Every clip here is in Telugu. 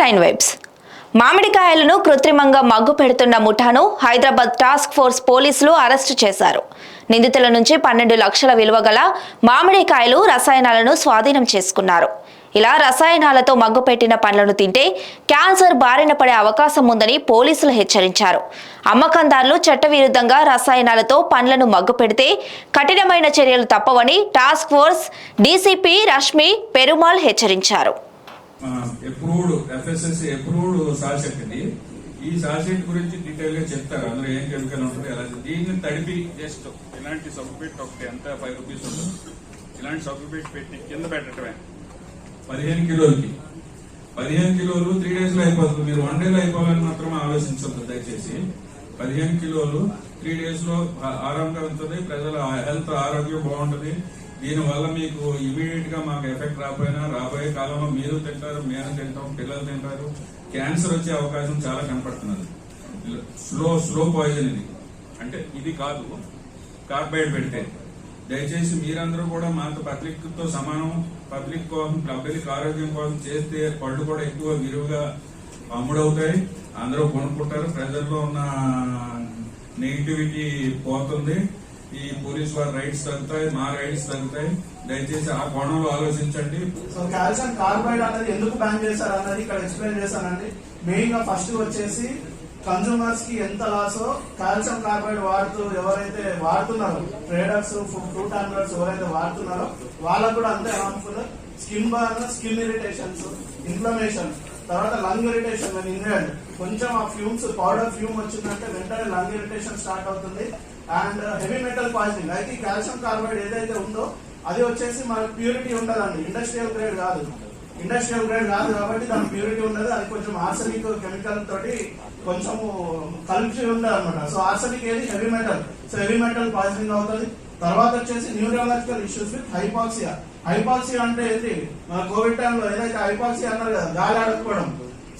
9 వైబ్స్. మామిడికాయలను కృత్రిమంగా మగ్గు పెడుతున్న ముఠాను హైదరాబాద్ టాస్క్ ఫోర్స్ పోలీసులు అరెస్టు చేశారు. నిందితుల నుంచి 12 లక్షల విలువ గల మామిడికాయలు రసాయనాలను స్వాధీనం చేసుకున్నారు. ఇలా రసాయనాలతో మగ్గుపెట్టిన పండ్లను తింటే క్యాన్సర్ బారిన పడే అవకాశం ఉందని పోలీసులు హెచ్చరించారు. అమ్మకందారులు చట్టవిరుద్ధంగా రసాయనాలతో పండ్లను మగ్గుపెడితే కఠినమైన చర్యలు తప్పవని task force DCP Rashmi Perumal హెచ్చరించారు. ఈ సాసెట్ గురించి డీటెయిల్ గా చెప్తారు. అందులో ఏం కెమికల్ ఉంటుంది, ఎలా దీన్ని తడిపి జస్ట్ ఇలాంటి సబ్బు పెట్టి ఒకటి ఎంత 5 రూపీస్ ఉంటుంది, ఇలాంటి సబ్బు పెట్టి కింద పెట్టడమే 15 కిలోలకి 15 కిలోలు 3 days లో అయిపోతుంది. మీరు 1 day లో అయిపోవాలని మాత్రం ఆలోచించవద్దు దయచేసి. 15 కిలోలు 3 days లో ఆరాంగా ఉంటుంది, ప్రజల హెల్త్ ఆరోగ్యం బాగుంటుంది. దీనివల్ల మీకు ఇమీడియట్ గా మాకు ఎఫెక్ట్ రాబోయే కాలంలో మీరు తింటారు, మేము తింటాం, పిల్లలు తింటారు, క్యాన్సర్ వచ్చే అవకాశం చాలా కనపడుతున్నది. స్లో పాయిజన్ ఇది. అంటే ఇది కాదు, కార్బైడ్ పెడితే దయచేసి మీరందరూ కూడా మాకు పబ్లిక్ తో సమానం. పబ్లిక్ ఆరోగ్యం కోసం చేస్తే పళ్ళు కూడా ఎక్కువ విరివిగా అమ్ముడవుతాయి, అందరూ కొనుక్కుంటారు, ప్రజల్లో ఉన్న నెగిటివిటీ పోతుంది, ఈ పోలీస్ వారి రైట్స్ తగ్గుతాయి, మా రైట్స్ తగ్గుతాయి. దయచేసి ఆ కోణంలో ఆలోచించండి. సో కాల్షియం కార్బైడ్ అనేది ఎందుకు బ్యాన్ చేశారు అన్నది ఇక్కడ ఎక్స్ప్లెయిన్ చేశానండి. మెయిన్ గా ఫస్ట్ వచ్చేసి కన్స్యూమర్స్ కి ఎంత లాసో కాల్షియం కార్బైడ్ ఎవరైతే వాడుతున్నారో, ట్రేడర్స్, ఫ్రూట్ హ్యాండ్లర్స్ ఎవరైతే వాడుతున్నారో వాళ్ళకు కూడా అంతే harmful. Skin burn, skin irritations, inflammation, తర్వాత లంగ్ ఇరిటేషన్. ఇన్హేల్డ్ కొంచెం ఆ ఫ్యూమ్స్, పౌడర్ ఫ్యూమ్ వచ్చిందంటే వెంటనే లంగ్ ఇరిటేషన్ స్టార్ట్ అవుతుంది. And heavy metal poisoning. అయితే ఈ కాల్షియం కార్బైడ్ ఏదైతే ఉందో అది వచ్చేసి మనకు ప్యూరిటీ ఉండదండి, ఇండస్ట్రియల్ గ్రేడ్ కాదు కాబట్టి దాని ప్యూరిటీ ఉండదు. అది కొంచెం ఆర్సనిక్ కెమికల్ తోటి కొంచెం కలిపి ఉండదు అనమాట. సో ఆర్సనిక్ ఏది heavy metal, so heavy metal poisoning అవుతుంది. తర్వాత వచ్చేసి neurological issues with hypoxia. Hypoxia అంటే ఏంటి, మన కోవిడ్ టైంలో ఏదైతే హైపాక్సియా అన్నారు కదా, గాలి ఆడకపోవడం.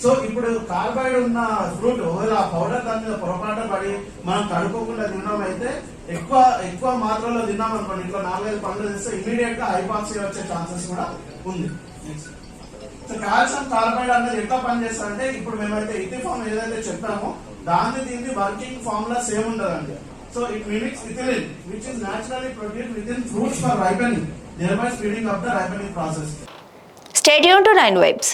సో ఇప్పుడు కార్బైడ్ ఉన్న ఫ్రూట్ ఒకవేళ ఆ పౌడర్ దాని మీద పొరపాటు పడి మనం కడుక్కోకుండా తిన్నాం అయితే ఎక్కువ మాత్రలో తిన్నాం అనుకోండి, ఇట్లా 4-5 పండ్లు తీస్తే ఇమీడియట్ గా హైపాక్సియా వచ్చే ఛాన్సెస్ కూడా ఉంది. సో కాల్షియం కార్బైడ్ అనేది ఎట్లా పనిచేస్తారంటే, ఇప్పుడు మేమైతే ఇథిఫామ్ ఏదైతే చెప్పామో దీన్ని వర్కింగ్ ఫార్ములా సేమ్ ఉండదండి. So it mimics ethylene which is naturally produced within fruits for ripening, thereby speeding up the ripening process. Stay tuned to 9 Vibes.